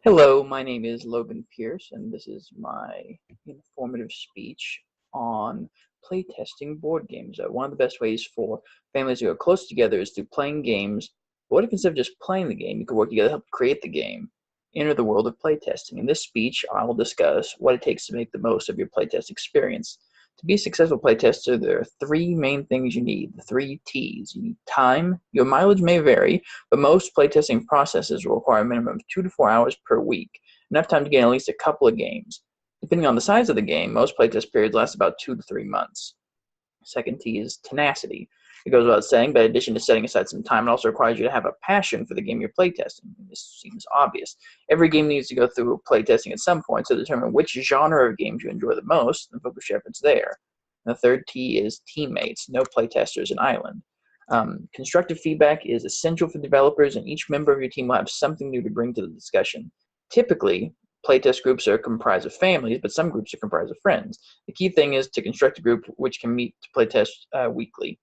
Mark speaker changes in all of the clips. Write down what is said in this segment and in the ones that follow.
Speaker 1: Hello, my name is Logan Pierce, and this is my informative speech on playtesting board games. One of the best ways for families to go close together is through playing games. But what if instead of just playing the game, you could work together to help create the game? Enter the world of playtesting. In this speech, I will discuss what it takes to make the most of your playtest experience. To be a successful playtester, there are three main things you need, the three T's. You need time. Your mileage may vary, but most playtesting processes will require a minimum of 2 to 4 hours per week, enough time to gain at least a couple of games. Depending on the size of the game, most playtest periods last about 2 to 3 months. Second T is tenacity. It goes without saying, but in addition to setting aside some time, it also requires you to have a passion for the game you're playtesting. This seems obvious. Every game needs to go through playtesting at some point to determine which genre of games you enjoy the most and focus your efforts there. And the third T is teammates. No playtester is an island. Constructive feedback is essential for developers, and each member of your team will have something new to bring to the discussion. Typically, playtest groups are comprised of families, but some groups are comprised of friends. The key thing is to construct a group which can meet to playtest weekly.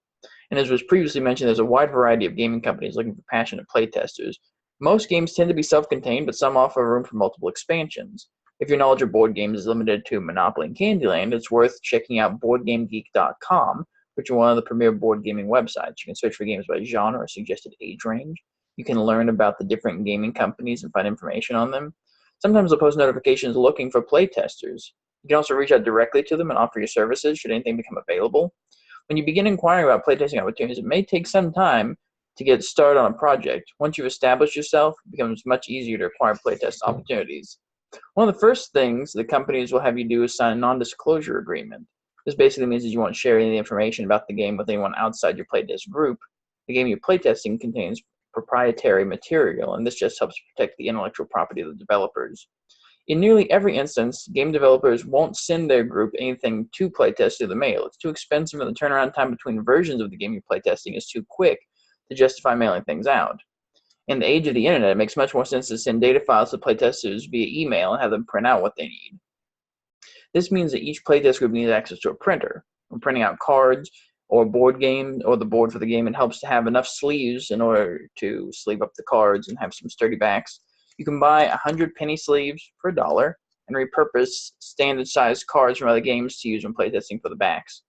Speaker 1: And as was previously mentioned, there's a wide variety of gaming companies looking for passionate playtesters. Most games tend to be self-contained, but some offer room for multiple expansions. If your knowledge of board games is limited to Monopoly and Candyland, it's worth checking out BoardGameGeek.com, which is one of the premier board gaming websites. You can search for games by genre or suggested age range. You can learn about the different gaming companies and find information on them. Sometimes they'll post notifications looking for playtesters. You can also reach out directly to them and offer your services should anything become available. When you begin inquiring about playtesting opportunities, it may take some time to get started on a project. Once you've established yourself, it becomes much easier to acquire playtest opportunities. One of the first things the companies will have you do is sign a non-disclosure agreement. This basically means that you won't share any information about the game with anyone outside your playtest group. The game you're playtesting contains proprietary material, and this just helps protect the intellectual property of the developers. In nearly every instance, game developers won't send their group anything to playtest through the mail. It's too expensive, and the turnaround time between versions of the game you're playtesting is too quick to justify mailing things out. In the age of the internet, it makes much more sense to send data files to playtesters via email and have them print out what they need. This means that each playtest group needs access to a printer. When printing out cards or board game or the board for the game, it helps to have enough sleeves in order to sleeve up the cards and have some sturdy backs. You can buy 100 penny sleeves for $1 and repurpose standard sized cards from other games to use when playtesting for the backs.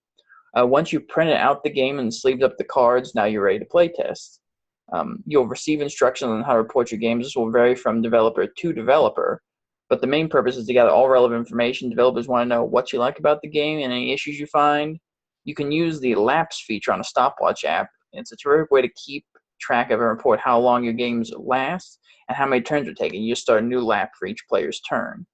Speaker 1: Once you've printed out the game and sleeved up the cards, now you're ready to playtest. You'll receive instructions on how to report your games. This will vary from developer to developer, but the main purpose is to gather all relevant information. Developers want to know what you like about the game and any issues you find. You can use the lapse feature on a stopwatch app. It's a terrific way to keep track of and report how long your games last and how many turns are taken. You just start a new lap for each player's turn.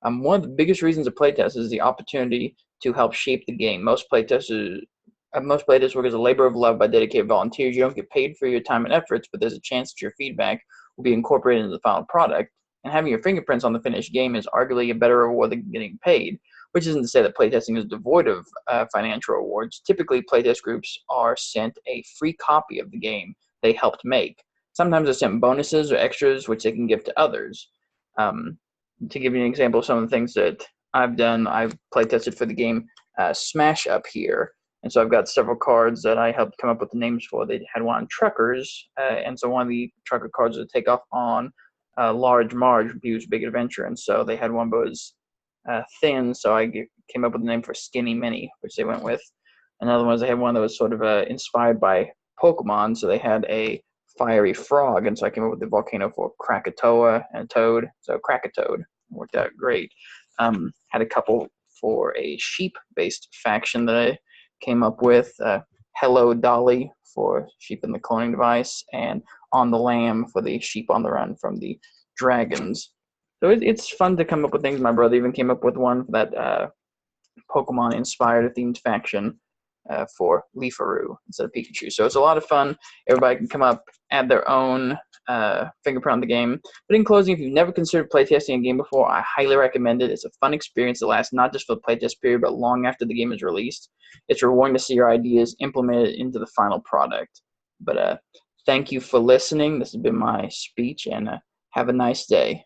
Speaker 1: One of the biggest reasons to playtest is the opportunity to help shape the game. Most playtesters work as a labor of love by dedicated volunteers. You don't get paid for your time and efforts, but there's a chance that your feedback will be incorporated into the final product. And having your fingerprints on the finished game is arguably a better reward than getting paid, which isn't to say that playtesting is devoid of financial rewards. Typically, playtest groups are sent a free copy of the game they helped make. Sometimes they're sent bonuses or extras, which they can give to others. To give you an example of some of the things that I've done, I've playtested for the game Smash Up here. And so I've got several cards that I helped come up with the names for. They had one on truckers, and so one of the trucker cards would take off on Large Marge from Pee-wee's Big Adventure. And so they had one that was thin, so I came up with the name for Skinny Mini, which they went with. Another one was they had one that was sort of inspired by Pokemon, so they had a fiery frog, and so I came up with the volcano for Krakatoa and Toad, so Krakatoad worked out great. Had a couple for a sheep-based faction that I came up with, Hello Dolly for Sheep in the Cloning Device, and On the Lamb for the Sheep on the Run from the Dragons. So it's fun to come up with things. My brother even came up with one for that Pokemon-inspired themed faction for Leafaroo instead of Pikachu. So it's a lot of fun. Everybody can come up, add their own fingerprint on the game. But in closing, if you've never considered playtesting a game before, I highly recommend it. It's a fun experience that lasts not just for the playtest period, but long after the game is released. It's rewarding to see your ideas implemented into the final product. But thank you for listening. This has been my speech, and have a nice day.